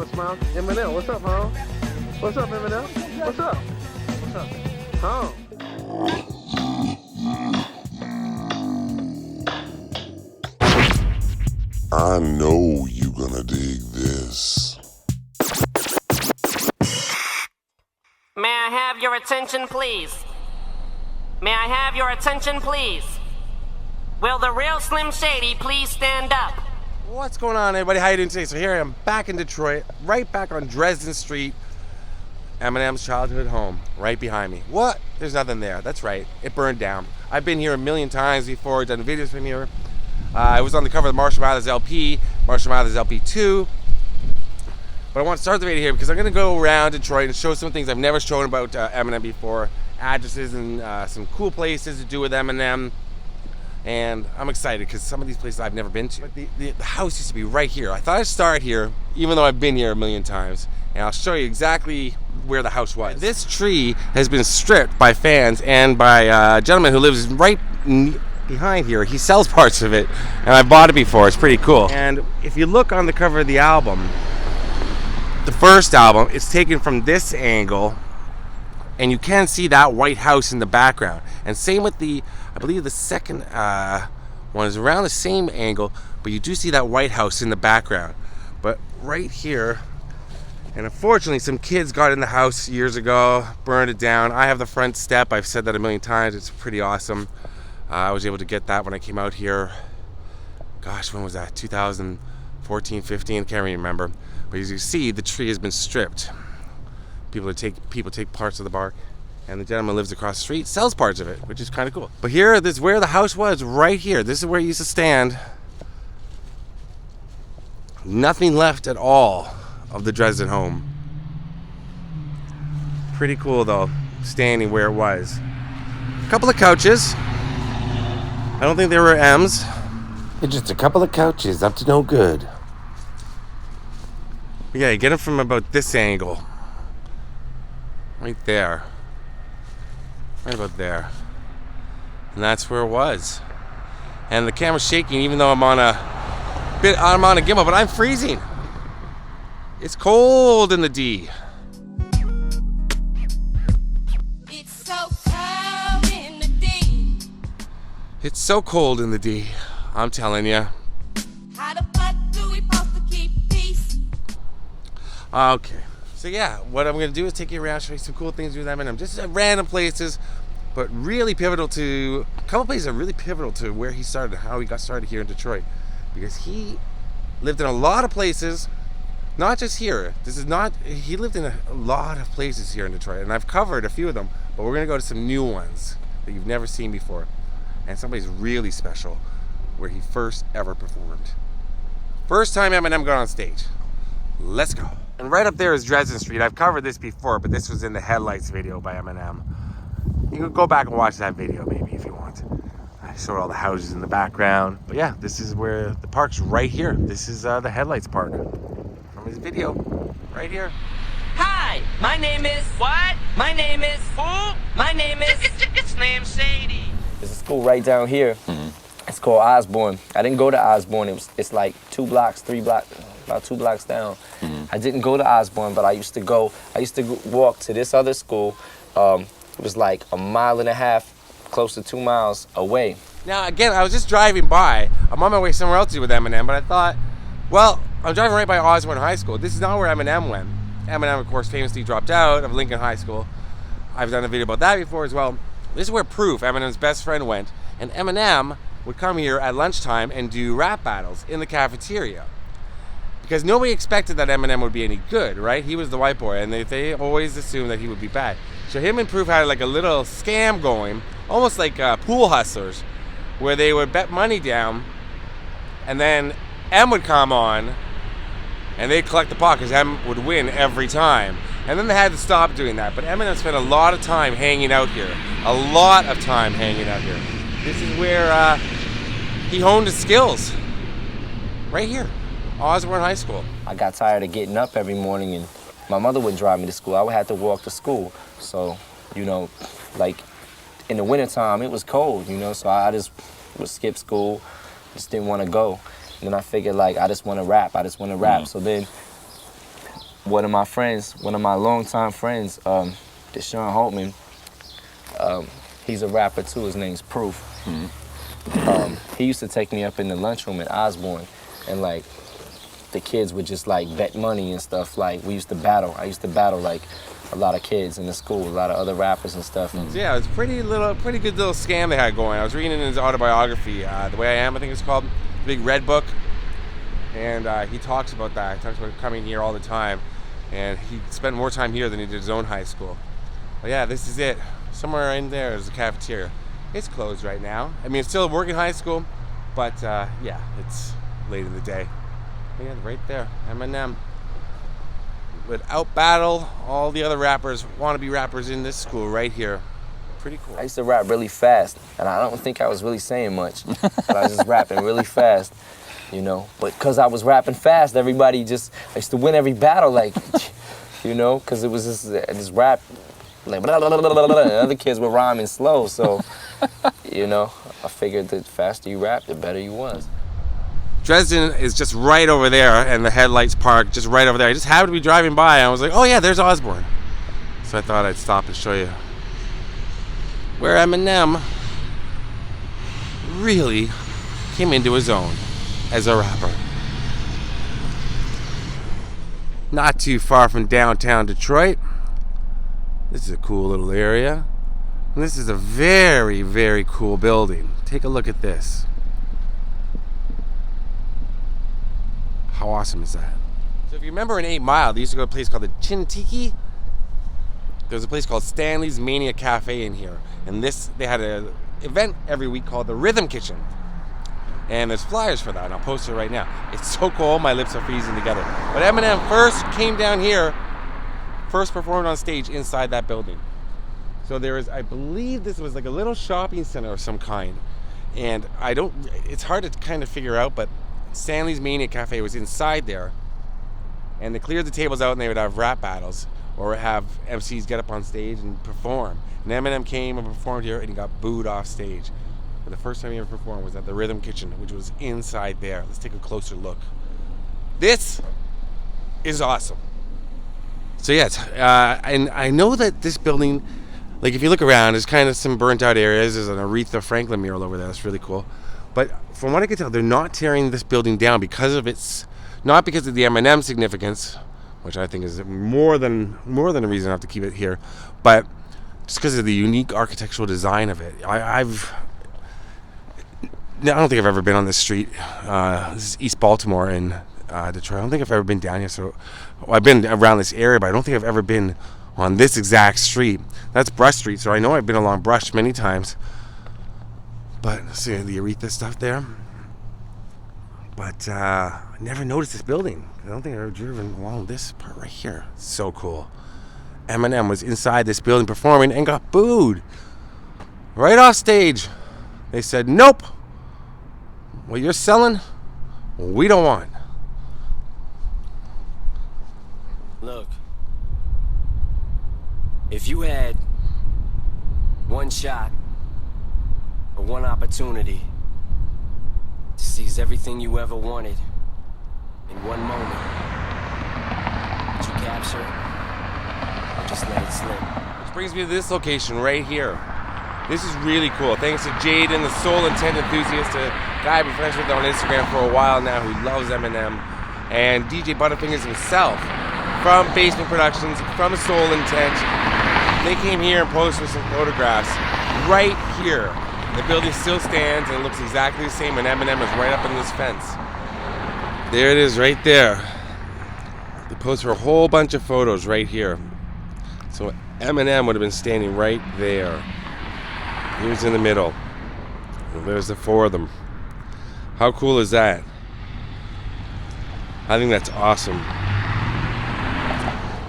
a smile. Eminem, what's up, home? What's up, Eminem? What's up? What's up? Home. I know you gonna dig this. May I have your attention, please? May I have your attention, please? Will the real Slim Shady please stand up? What's going on, everybody? How you doing today? So here I am back in Detroit, right back on Dresden Street, Eminem's childhood home, right behind me. What? There's nothing there. That's right. It burned down. I've been here a million times before, done videos from here. I was on the cover of the Marshall Mathers LP, Marshall Mathers LP 2. But I want to start the video here because I'm going to go around Detroit and show some things I've never shown about Eminem before. Addresses and some cool places to do with Eminem. And I'm excited because some of these places I've never been to. But the house used to be right here. I thought I'd start here, even though I've been here a million times. And I'll show you exactly where the house was. This tree has been stripped by fans and by a gentleman who lives right behind here. He sells parts of it, and I bought it before. It's pretty cool. And if you look on the cover of the album, the first album, it's taken from this angle, and you can see that white house in the background. And same with the, I believe the second one is around the same angle, but you do see that white house in the background. But right here, and unfortunately some kids got in the house years ago, burned it down. I have the front step. I've said that a million times. It's pretty awesome. I was able to get that when I came out here. Gosh, when was that? 2014, 15, can't really remember. But as you see, the tree has been stripped. People take parts of the bark, and the gentleman lives across the street, sells parts of it, which is kind of cool. But here, this is where the house was, right here. This is where it used to stand. Nothing left at all of the Dresden home. Pretty cool though, standing where it was. A couple of couches. I don't think they were M's. It's just a couple of couches up to no good. But yeah, you get them from about this angle. Right there. Right about there. And that's where it was. And the camera's shaking even though I'm on a gimbal, but I'm freezing. It's cold in the D. It's so cold in the D. It's so cold in the D. I'm telling you. How the fuck do we supposed to keep peace? Okay. So yeah, what I'm gonna do is take you around, show you some cool things with Eminem. Just random places, but really pivotal to, a couple places are really pivotal to where he started, how he got started here in Detroit. Because he lived in a lot of places, not just here. He lived in a lot of places here in Detroit, and I've covered a few of them, but we're gonna go to some new ones that you've never seen before. And somebody's really special, where he first ever performed. First time Eminem got on stage. Let's go. And right up there is Dresden Street. I've covered this before, but this was in the Headlights video by Eminem. You can go back and watch that video maybe if you want. I showed all the houses in the background. But yeah, this is where the park's right here. This is the Headlights Park from his video, right here. Hi, my name is... What? My name is... Who? My name is... Slim Shady. There's a school right down here. It's called Osborne. I didn't go to Osborne. It's like 2 blocks, 3 blocks, about 2 blocks down. I didn't go to Osborne, but I used to walk to this other school. It was like 1.5 miles, close to 2 miles away. Now again, I was just driving by. I'm on my way somewhere else to with Eminem, but I thought, well, I'm driving right by Osborne High School. This is not where Eminem went. Eminem, of course, famously dropped out of Lincoln High School. I've done a video about that before as well. This is where Proof, Eminem's best friend, went, and Eminem would come here at lunchtime and do rap battles in the cafeteria. Because nobody expected that Eminem would be any good, right? He was the white boy, and they always assumed that he would be bad. So him and Proof had like a little scam going, almost like pool hustlers, where they would bet money down, and then M would come on, and they'd collect the pot because M would win every time. And then they had to stop doing that. But Eminem spent a lot of time hanging out here. A lot of time hanging out here. This is where he honed his skills. Right here, Osborne High School. I got tired of getting up every morning, and my mother would drive me to school. I would have to walk to school. So, you know, like in the wintertime, it was cold, you know, so I just would skip school, just didn't want to go. And then I figured, like, I just want to rap. So then one of my longtime friends, Deshaun Holtman, he's a rapper too. His name's Proof. He used to take me up in the lunchroom at Osborne, and like the kids would just like bet money and stuff. Like we used to battle. I used to battle like a lot of kids in the school, a lot of other rappers and stuff. So yeah, it was pretty good little scam they had going. I was reading in his autobiography, The Way I Am, I think it's called, the big red book, and he talks about that. He talks about coming here all the time, and he spent more time here than he did his own high school. But yeah, this is it. Somewhere in there is a cafeteria. It's closed right now. I mean, it's still a working high school, but yeah, it's late in the day. But yeah, right there, Eminem would outbattle all the other rappers, wannabe rappers in this school right here. Pretty cool. I used to rap really fast, and I don't think I was really saying much, but I was just rapping really fast, you know. But because I was rapping fast, everybody just, I used to win every battle, like, you know, because it was this rap, like, blah, blah, blah, blah, blah, and other kids were rhyming slow, so, you know, I figured the faster you rap, the better you was. Dresden is just right over there, and the headlights park just right over there. I just happened to be driving by, and I was like, oh yeah, there's Osborne. So I thought I'd stop and show you where Eminem really came into his own as a rapper. Not too far from downtown Detroit. This is a cool little area. And this is a very, very cool building. Take a look at this. How awesome is that? So if you remember in 8 Mile, they used to go to a place called the Chintiki. There's a place called Stanley's Mania Cafe in here. And they had an event every week called the Rhythm Kitchen. And there's flyers for that, and I'll post it right now. It's so cold, my lips are freezing together. But Eminem first came down here, first performed on stage inside that building. So there is, I believe this was like a little shopping center of some kind. And it's hard to kind of figure out, but Stanley's Mania Cafe was inside there, and they cleared the tables out, and they would have rap battles or have MCs get up on stage and perform. And Eminem came and performed here, and he got booed off stage. But the first time he ever performed was at the Rhythm Kitchen, which was inside there. Let's take a closer look. This is awesome. So yeah, and I know that this building, like if you look around, there's kind of some burnt out areas. There's an Aretha Franklin mural over there. That's really cool. But from what I can tell, they're not tearing this building down because of not because of the Eminem significance, which I think is more than a reason not to keep it here, but just because of the unique architectural design of it. I don't think I've ever been on this street. This is East Baltimore in Detroit. I don't think I've ever been down here. So I've been around this area, but I don't think I've ever been on this exact street. That's Brush Street, so I know I've been along Brush many times. But see the Aretha stuff there. But I never noticed this building. I don't think I've ever driven along this part right here. It's so cool. Eminem was inside this building performing and got booed right off stage. They said, nope. What you're selling, we don't want. Look, if you had one shot or one opportunity to seize everything you ever wanted in one moment, would you capture it or just let it slip? Which brings me to this location right here. This is really cool. Thanks to Jaden, the Soul Intent enthusiast, a guy I've been friends with on Instagram for a while now who loves Eminem, and DJ Butterfingers himself from Basement Productions, from Soul Intent. They came here and posed with some photographs right here. The building still stands and looks exactly the same, and Eminem is right up in this fence. There it is right there. They posed for a whole bunch of photos right here. So Eminem would have been standing right there. He was in the middle. And there's the four of them. How cool is that? I think that's awesome.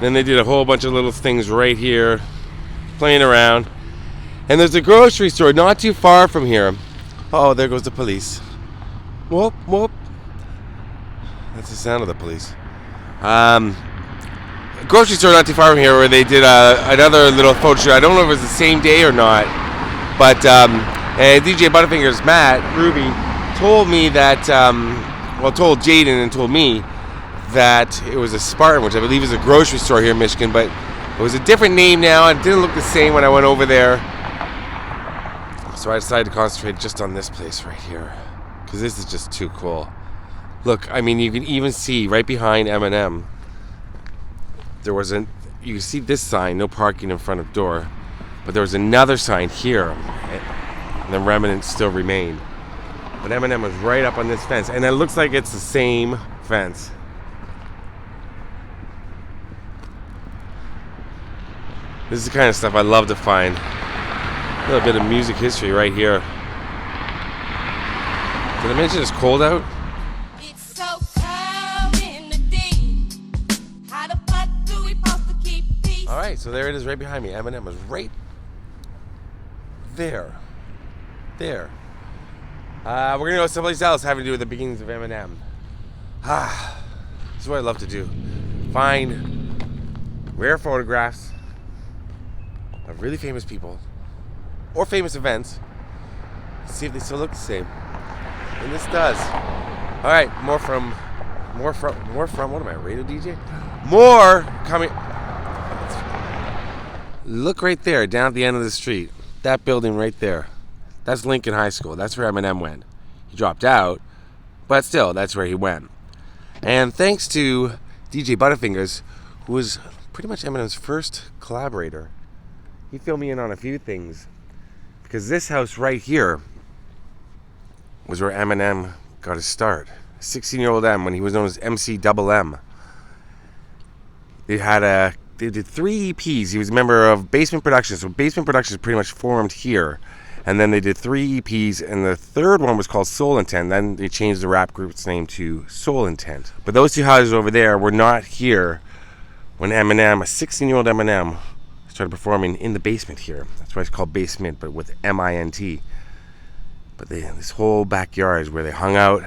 Then they did a whole bunch of little things right here, playing around. And there's a grocery store not too far from here. Oh, there goes the police. Whoop, whoop. That's the sound of the police. A grocery store not too far from here where they did another little photo shoot. I don't know if it was the same day or not. But DJ Butterfingers, Matt Ruby, told me that, told Jaden and told me that it was a Spartan, which I believe is a grocery store here in Michigan, but it was a different name now. It didn't look the same when I went over there. So I decided to concentrate just on this place right here, because this is just too cool. Look, I mean, you can even see right behind Eminem, you can see this sign, no parking in front of door, but there was another sign here, and the remnants still remained. But Eminem was right up on this fence, and it looks like it's the same fence. This is the kind of stuff I love to find. A little bit of music history right here. Did I mention it's cold out? It's so cold in the day. How the fuck do we supposed to keep peace? All right, so there it is right behind me. Eminem was right there. There. We're going to go someplace else having to do with the beginnings of Eminem. This is what I love to do. Find rare photographs of really famous people or famous events, see if they still look the same. And this does. All right, more from, what am I, a radio DJ? More coming. Look right there, down at the end of the street. That building right there. That's Lincoln High School. That's where Eminem went. He dropped out, but still, that's where he went. And thanks to DJ Butterfingers, who was pretty much Eminem's first collaborator, he filled me in on a few things. Because this house right here was where Eminem got his start. 16-year-old M, when he was known as MC Double M. They did 3 EPs. He was a member of Basement Productions. So Basement Productions pretty much formed here. And then they did 3 EPs, and the third one was called Soul Intent. Then they changed the rap group's name to Soul Intent. But those 2 houses over there were not here when Eminem, a 16-year-old Eminem, started performing in the basement here. That's why it's called Basement, but with M-I-N-T. But this whole backyard is where they hung out.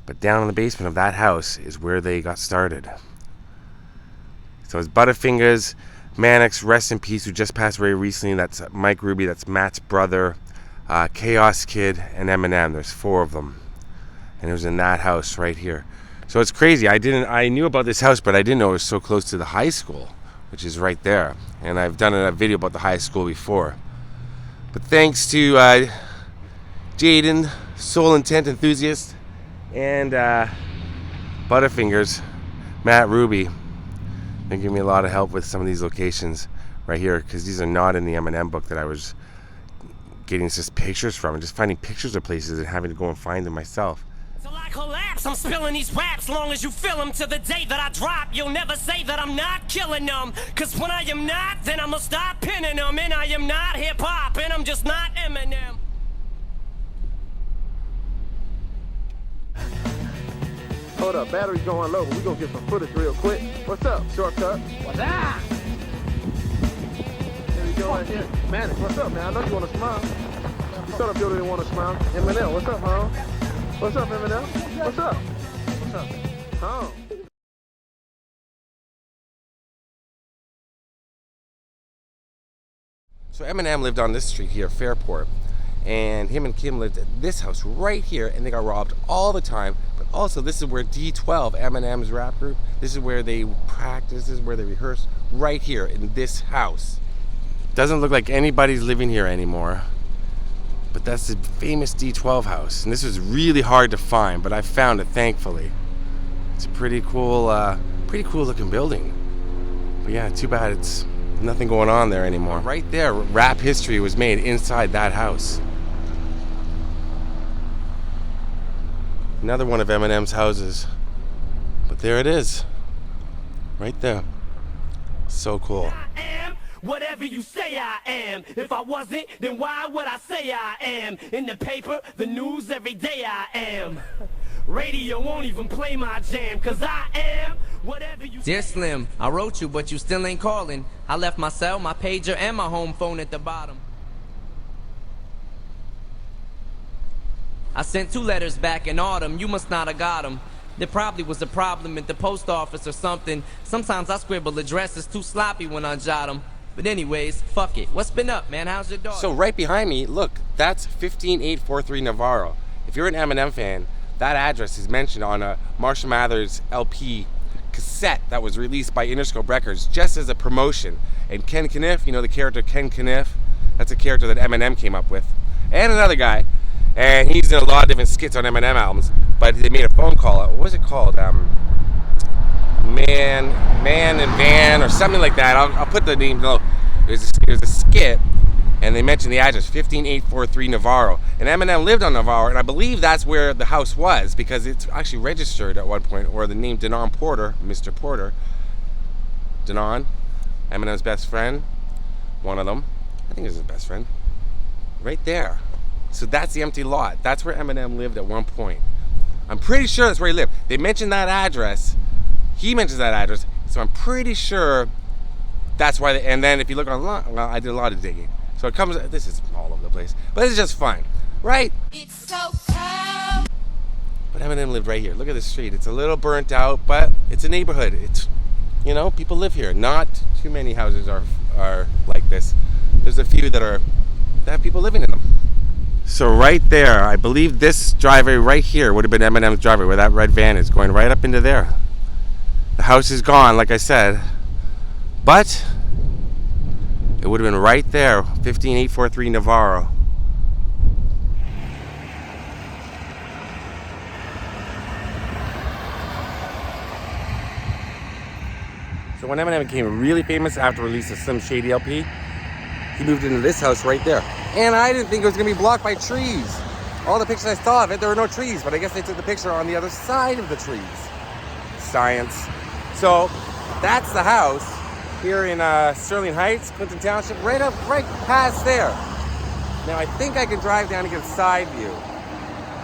But down in the basement of that house is where they got started. So it's Butterfingers, Mannix, rest in peace, who just passed away recently. That's Mike Ruby, that's Matt's brother, Chaos Kid, and Eminem. There's 4 of them. And it was in that house right here. So it's crazy. I knew about this house, but I didn't know it was so close to the high school, which is right there. And I've done a video about the high school before. But thanks to Jaden, Soul Intent enthusiast, and Butterfingers, Matt Ruby, they give me a lot of help with some of these locations right here, because these are not in the Eminem book that I was getting just pictures from, and just finding pictures of places and having to go and find them myself. Till I collapse, I'm spilling these raps. Long as you feel them to the day that I drop, you'll never say that I'm not killing them. Cause when I am not, then I'ma stop pinning them. And I am not hip-hop, and I'm just not Eminem. Hold up, battery's going low, but we gonna get some footage real quick. What's up, shortcut? What's up? Here we go right here. Man, what's up, man? I know you wanna smile. You thought if you didn't wanna smile. Eminem, what's up, huh? What's up, Eminem? What's up? What's up? Huh? So Eminem lived on this street here, Fairport, and him and Kim lived at this house right here, and they got robbed all the time. But also, this is where D12, Eminem's rap group, this is where they practice, this is where they rehearse, right here in this house. Doesn't look like anybody's living here anymore, but that's the famous D12 house, and this was really hard to find, but I found it, thankfully. It's a pretty cool looking building. But yeah, too bad it's nothing going on there anymore. Right there, rap history was made inside that house. Another one of Eminem's houses. But there it is. Right there. So cool. I am whatever you say I am. If I wasn't, then why would I say I am? In the paper, the news, every day I am. Radio won't even play my jam, cause I am whatever you say. Dear Slim, I wrote you, but you still ain't calling. I left my cell, my pager, and my home phone at the bottom. I sent 2 letters back in autumn, you must not have got them. There probably was a problem at the post office or something. Sometimes I scribble addresses too sloppy when I jot them. But anyways, fuck it. What's been up, man? How's your dog? So right behind me, look, that's 15843 Navarro. If you're an Eminem fan, that address is mentioned on a Marshall Mathers LP cassette that was released by Interscope Records just as a promotion. And Ken Kniff, you know the character Ken Kniff? That's a character that Eminem came up with. And another guy. And he's in a lot of different skits on Eminem albums. But they made a phone call. What was it called? Man and Van or something like that. I'll put the name below. There's a skit. And they mentioned the address, 15843 Navarro. And Eminem lived on Navarro, and I believe that's where the house was, because it's actually registered at one point, or the name Denon Porter, Mr. Porter. Denon, Eminem's best friend, one of them. I think it's his best friend. Right there. So that's the empty lot. That's where Eminem lived at one point. I'm pretty sure that's where he lived. They mentioned that address. He mentions that address, so I'm pretty sure that's why. And then if you look online, well, I did a lot of digging. So it comes, this is all over the place, but it's just fun, right? It's so cold. But Eminem lived right here. Look at the street. It's a little burnt out, but it's a neighborhood. It's, you know, people live here. Not too many houses are like this. There's a few that have people living in them. So right there, I believe this driveway right here would have been Eminem's driveway, where that red van is going right up into there. The house is gone, like I said, but it would have been right there, 15843 Navarro. So when Eminem became really famous after release of Slim Shady LP, he moved into this house right there. And I didn't think it was going to be blocked by trees. All the pictures I saw of it, there were no trees, but I guess they took the picture on the other side of the trees. Science. So that's the house here in Sterling Heights, Clinton Township, right past there. Now I think I can drive down and get a side view.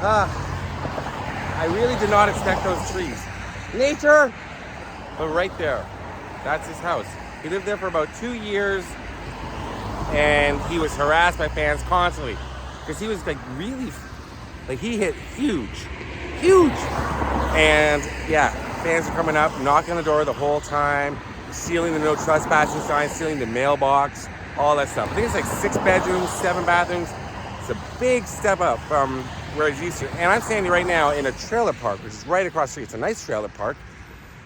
I really did not expect those trees. Nature, but right there, that's his house. He lived there for about 2 years, and he was harassed by fans constantly because he was like really, like he hit huge. And yeah, fans are coming up, knocking on the door the whole time, stealing the no trespassing sign, stealing the mailbox, all that stuff. I think it's like 6 bedrooms, 7 bathrooms. It's a big step up from where he's used to. And I'm standing right now in a trailer park, which is right across the street. It's a nice trailer park.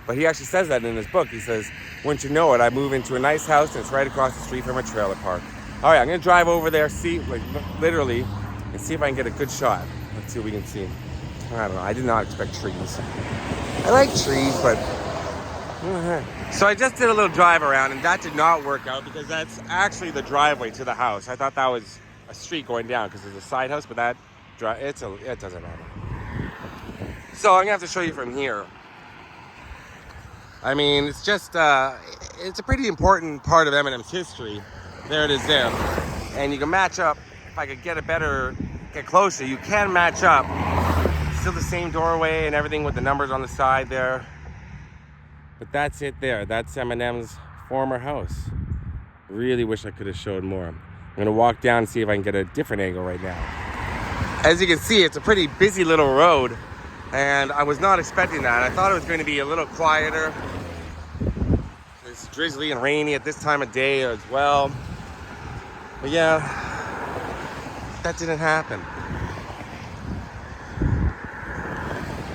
But he actually says that in his book. He says, wouldn't you know it, I move into a nice house and it's right across the street from a trailer park. All right, I'm gonna drive over there, see, like literally, and see if I can get a good shot. Let's see what we can see. I don't know, I did not expect trees. I like trees, but... So I just did a little drive around, and that did not work out because that's actually the driveway to the house. I thought that was a street going down because there's a side house, but that it doesn't matter. So I'm gonna have to show you from here. I mean, it's just it's a pretty important part of Eminem's history. There it is there, and you can match up. If I could get closer, you can match up. Still the same doorway and everything with the numbers on the side there. But that's it there. That's Eminem's former house. Really wish I could have showed more. I'm gonna walk down and see if I can get a different angle right now. As you can see, it's a pretty busy little road, and I was not expecting that. I thought it was going to be a little quieter. It's drizzly and rainy at this time of day as well. But yeah, that didn't happen.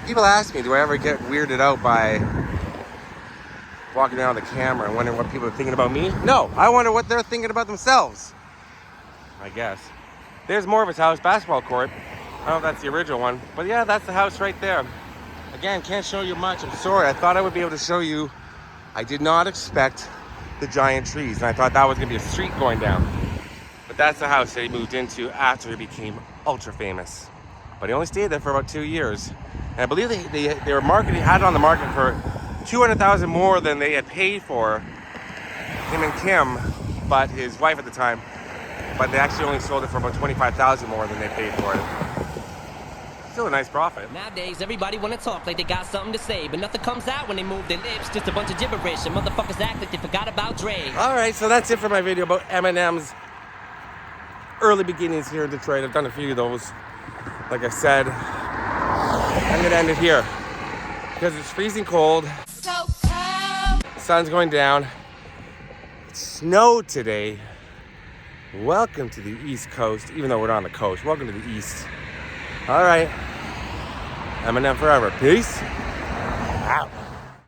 People ask me, do I ever get weirded out by walking around the camera and wondering what people are thinking about me? No, I wonder what they're thinking about themselves, I guess. There's more of his house, basketball court. I don't know if that's the original one, but yeah, that's the house right there. Again, can't show you much, I'm sorry. I thought I would be able to show you. I did not expect the giant trees, and I thought that was gonna be a street going down. But that's the house that he moved into after he became ultra famous. But he only stayed there for about 2 years. And I believe they had it on the market for $200,000 more than they had paid for, him and Kim, but his wife at the time. But they actually only sold it for about $25,000 more than they paid for it. Still a nice profit. Nowadays, everybody wanna talk like they got something to say, but nothing comes out when they move their lips. Just a bunch of gibberish, and motherfuckers act like they forgot about Dre. All right, so that's it for my video about Eminem's early beginnings here in Detroit. I've done a few of those. Like I said, I'm gonna end it here because it's freezing cold. So cold. The sun's going down. It snowed today. Welcome to the East Coast, even though we're not on the coast. Welcome to the East. All right. Eminem forever. Peace.